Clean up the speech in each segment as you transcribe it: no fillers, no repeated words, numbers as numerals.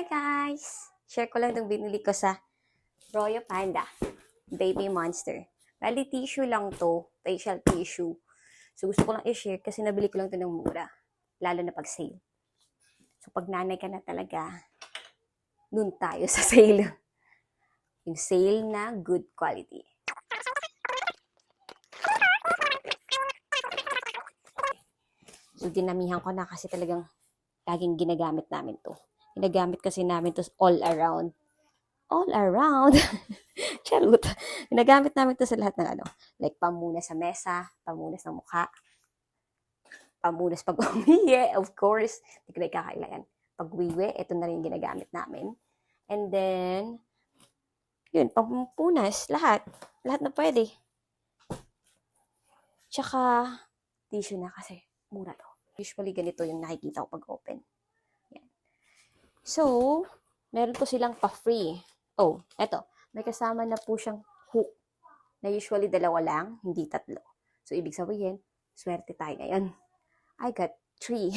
Hi guys! Share ko lang itong binili ko sa Royal Panda Baby Monster. Bali, tissue lang to. Facial tissue. So, gusto ko lang i-share kasi nabili ko lang ito ng mura. Lalo na pag sale. So, pag nanay ka na talaga, dun tayo sa sale. Yung sale na good quality. So, dinamihan ko na kasi talagang laging ginagamit namin to. Ginagamit kasi namin to all around. All around. Charot. Ginagamit namin to sa lahat ng ano. Like, pamunas sa mesa, pamunas ng mukha, pamunas pag umiye, of course. Hindi ko na ikakailangan. Pag wiwi, ito na rin ginagamit namin. And then, yun, pampunas, lahat. Lahat na pwede. Tsaka, tissue na kasi mura to. Usually, ganito yung nakikita ko pag open. Yan. So, meron po silang pa-free. Oh, eto. May kasama na po siyang hook. Na usually dalawa lang, hindi tatlo. So, ibig sabihin, swerte tayo ngayon. I got 3.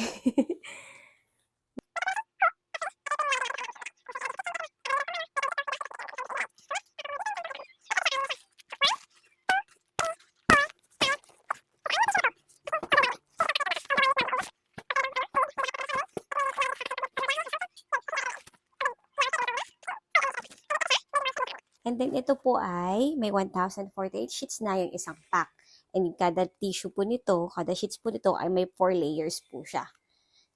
And then, ito po ay may 1,048 sheets na yung isang pack. And kada tissue po nito, kada sheets po nito ay may 4 layers po siya.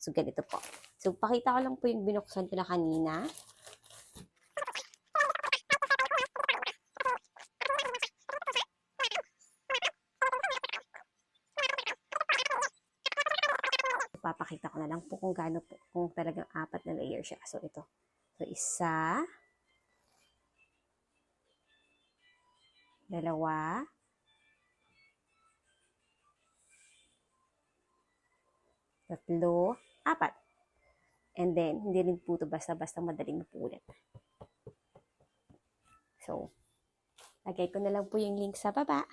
So, ganito po. So, pakita ko lang po yung binuksan ko na kanina. Papakita ko na lang po kung gaano po, kung talagang 4 na layer siya. So, ito. So, 1, 2, 3, 4. And then, hindi rin po ito basta-basta madaling mapulot. So, lagay ko na lang po yung link sa baba.